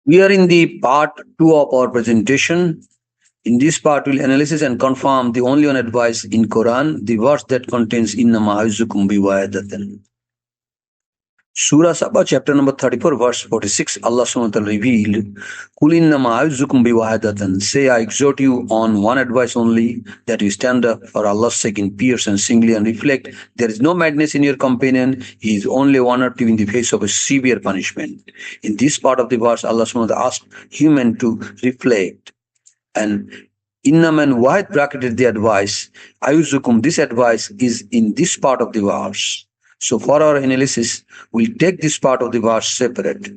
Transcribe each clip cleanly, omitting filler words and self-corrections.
We are in the part 2 of our presentation. In this part, we'll analysis and confirm the only one advice in Quran, the verse that contains Innama Aizukum biwa'adatan. Surah Sabah, chapter number 34, verse 46, Allah subhanahu wa ta'ala revealed, Kul innama aizukum biwahadatan. Say, I exhort you on one advice only, that you stand up for Allah's sake in peace and singly and reflect. There is no madness in your companion. He is only warned you in the face of a severe punishment. In this part of the verse, Allah subhanahu wa ta'ala asked human to reflect. And Innam and Wahid bracketed the advice. Ayuzukum, this advice is in this part of the verse. So for our analysis, we'll take this part of the verse separate.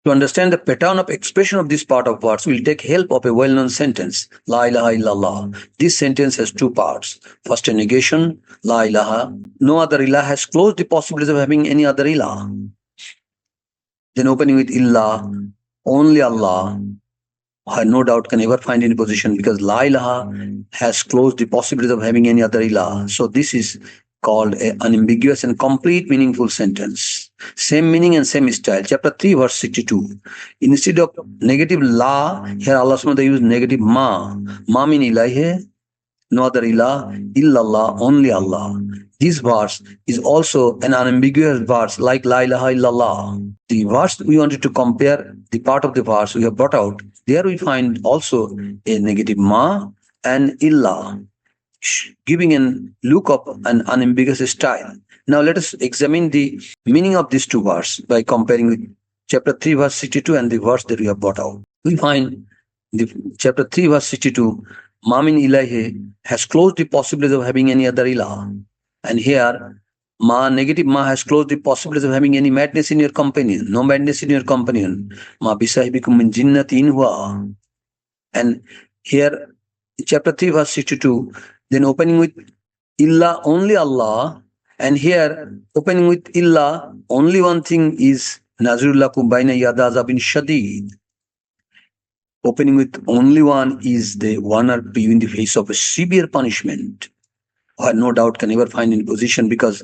To understand the pattern of expression of this part of verse, we'll take help of a well-known sentence, La ilaha illallah. This sentence has two parts. First, a negation, La ilaha. No other ilah has closed the possibilities of having any other ilah. Then opening with illah, only Allah, no doubt can ever find any position, because La ilaha has closed the possibility of having any other ilah. So this is called an unambiguous and complete meaningful sentence. Same meaning and same style. Chapter 3 verse 62. Instead of negative la, here Allah subhanahu wa ta'ala used negative ma. Ma mean ilahi, no other ilah, illallah, only Allah. This verse is also an unambiguous verse like La ilaha illallah. The verse we wanted to compare, the part of the verse we have brought out, there we find also a negative ma and illah, giving a look of an unambiguous style. Now let us examine the meaning of these two verses by comparing with chapter 3 verse 62 and the verse that we have brought out. We find the chapter 3 verse 62, ma min ilahi has closed the possibility of having any other ilah. And here, negative ma has closed the possibilities of having any madness in your companion. No madness in your companion. Ma bisahibikum min jinnati in huwa. And here, chapter 3 verse 62, then opening with illa, only Allah. And here, opening with illa, only one thing is Nazrullakum baina yada azabin shadid. Opening with only one is the warner to you in the face of a severe punishment. Or no doubt can never find any position, because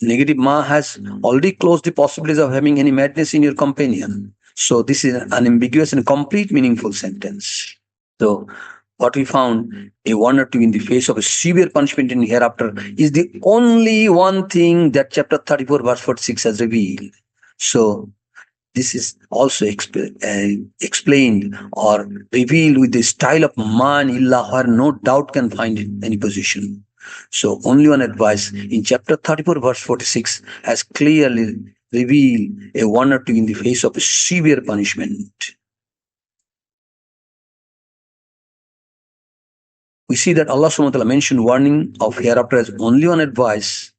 negative ma has already closed the possibilities of having any madness in your companion. So this is an ambiguous and complete meaningful sentence. So what we found, a warner to you in the face of a severe punishment in hereafter, is the only one thing that chapter 34 verse 46 has revealed. So this is also explained or revealed with the style of man illah, where no doubt can find any position. So only one advice in chapter 34 verse 46 has clearly revealed a warner to you in the face of a severe punishment. We see that Allah subhanahu wa ta'ala mentioned warning of hereafter as only one advice,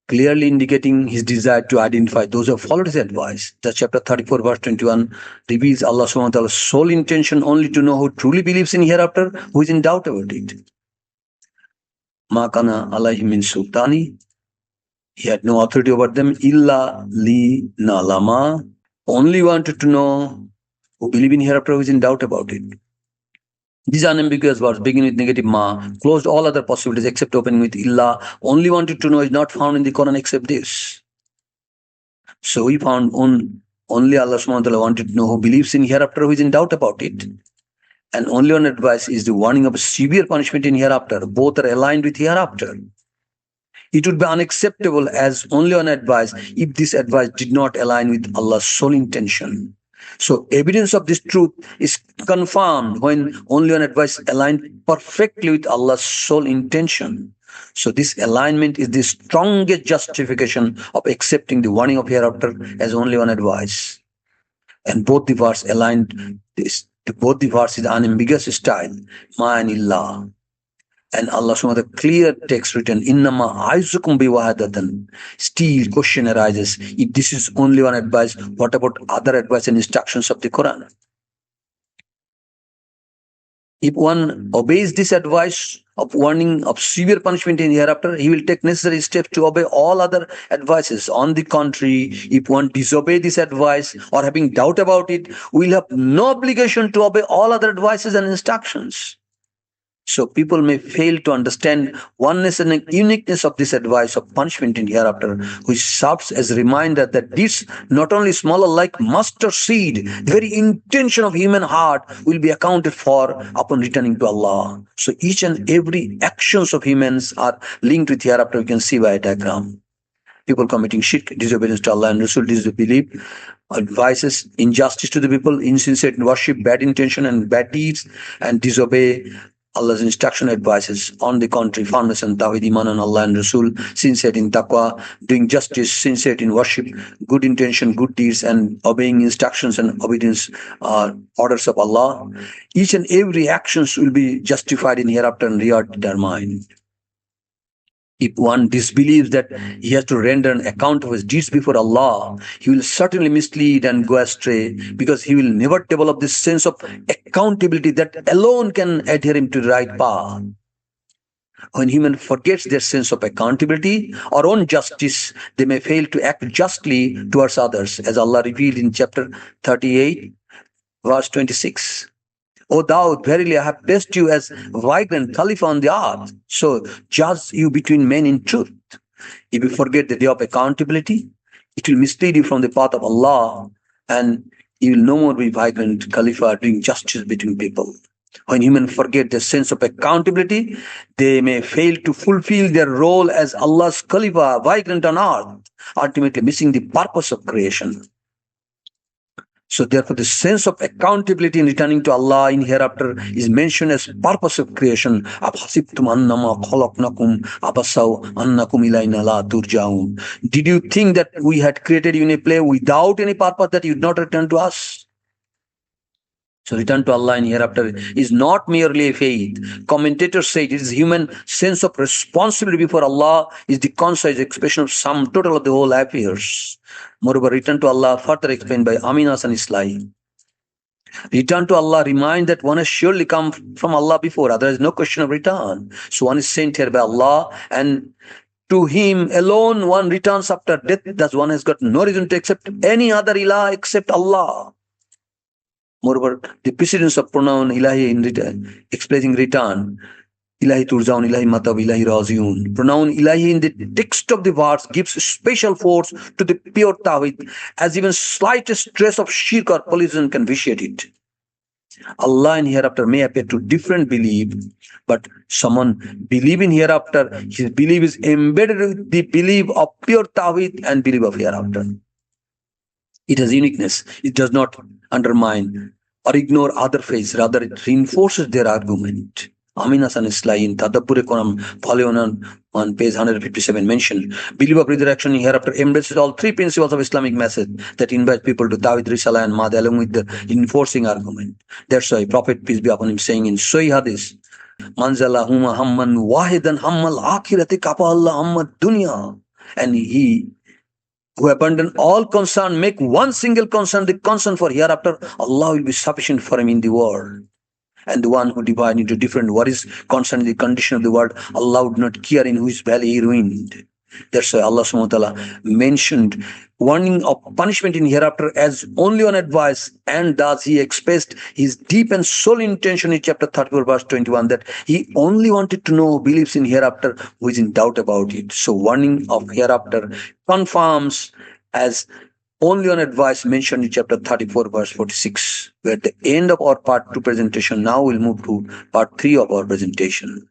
clearly indicating his desire to identify those who have followed his advice. That chapter 34 verse 21 reveals Allah subhanahu wa ta'ala's sole intention only to know who truly believes in hereafter, who is in doubt about it. Ma kana alayhi min sultani. He had no authority over them. Illa li nalama. Only wanted to know who believe in hereafter, who is in doubt about it. These unambiguous words begin with negative ma, closed all other possibilities except opening with illa. Only wanted to know is not found in the Quran except this. So we found only Allah subhanahu wa ta'ala wanted to know who believes in hereafter, who is in doubt about it. And only one advice is the warning of a severe punishment in hereafter. Both are aligned with hereafter. It would be unacceptable as only one advice if this advice did not align with Allah's sole intention. So evidence of this truth is confirmed when only one advice aligned perfectly with Allah's sole intention. So this alignment is the strongest justification of accepting the warning of hereafter as only one advice. And both the verse aligned this. Both the verses unambiguous style, ma and illah. And Allah subhanahu wa ta'ala clear text written, innama aizukum biwahadatan. Still question arises, if this is only one advice, what about other advice and instructions of the Quran? If one obeys this advice of warning of severe punishment in hereafter, he will take necessary steps to obey all other advices. On the contrary, if one disobey this advice or having doubt about it, we will have no obligation to obey all other advices and instructions. So people may fail to understand oneness and uniqueness of this advice of punishment in hereafter, which serves as a reminder that this not only smaller like mustard seed, the very intention of human heart will be accounted for upon returning to Allah. So each and every actions of humans are linked with hereafter. We can see by a diagram. People committing shirk, disobedience to Allah and Rasul, disbelief, advices, injustice to the people, insincere worship, bad intention and bad deeds, and disobey Allah's instruction advices. On the contrary, firmness and tawhid, iman on Allah and Rasul, sincerity in taqwa, doing justice, sincerity in worship, good intention, good deeds, and obeying instructions and obedience orders of Allah. Each and every actions will be justified in hereafter and reward determined. If one disbelieves that he has to render an account of his deeds before Allah, he will certainly mislead and go astray, because he will never develop this sense of accountability that alone can adhere him to the right path. When human forgets their sense of accountability or own justice, they may fail to act justly towards others, as Allah revealed in chapter 38, verse 26. O thou, verily I have placed you as vibrant Khalifa on the earth, so judge you between men in truth. If you forget the day of accountability, it will mislead you from the path of Allah, and you will no more be vibrant Khalifa doing justice between people. When humans forget their sense of accountability, they may fail to fulfill their role as Allah's Khalifa, vibrant on earth, ultimately missing the purpose of creation. So therefore, the sense of accountability in returning to Allah in hereafter is mentioned as purpose of creation. Abhasibtum annama khalaqnakum abasaw annakum ilayna la turja'un. Did you think that we had created you in a play without any purpose, that you would not return to us? So return to Allah in hereafter is not merely a faith. Commentators say it is human sense of responsibility before Allah is the concise expression of sum total of the whole affairs. Moreover, return to Allah, further explained by Amin Hasan Islahi. Return to Allah reminds that one has surely come from Allah before. There is no question of return. So one is sent here by Allah, and to Him alone one returns after death. Thus one has got no reason to accept any other ilah except Allah. Moreover, the precedence of pronoun ilahi in return, expressing return, ilahi turjaun, ilahi matab, ilahi raziun. Pronoun ilahi in the text of the verse gives special force to the pure tawhid, as even slightest trace of shirk or polytheism can vitiate it. Allah in hereafter may appear to different belief, but someone believe in hereafter, his belief is embedded with the belief of pure tawhid and belief of hereafter. It has uniqueness. It does not undermine or ignore other faiths. Rather, it reinforces their argument. Amin Hasan Islahi in Tadabbur Quran, volume on page 157 mentioned, belief of resurrection hereafter embraces all three principles of Islamic message that invite people to Tawhid, Risala and Mahdi, along with the reinforcing argument. That's why Prophet, peace be upon him, saying in Sahih Hadith, Manzala huma hamman wahidan hammal akhirati kapa Allah hammad dunya. And he who abandon all concern, make one single concern, the concern for hereafter, Allah will be sufficient for him in the world. And the one who divide into different worries concerning the condition of the world, Allah would not care in whose valley he ruined. That's why Allah subhanahu wa ta'ala mentioned warning of punishment in hereafter as only on advice, and thus he expressed his deep and soul intention in chapter 34 verse 21 that he only wanted to know who believes in hereafter, who is in doubt about it. So warning of hereafter confirms as only on advice mentioned in chapter 34 verse 46. We're at the end of our part 2 presentation. Now we'll move to part 3 of our presentation.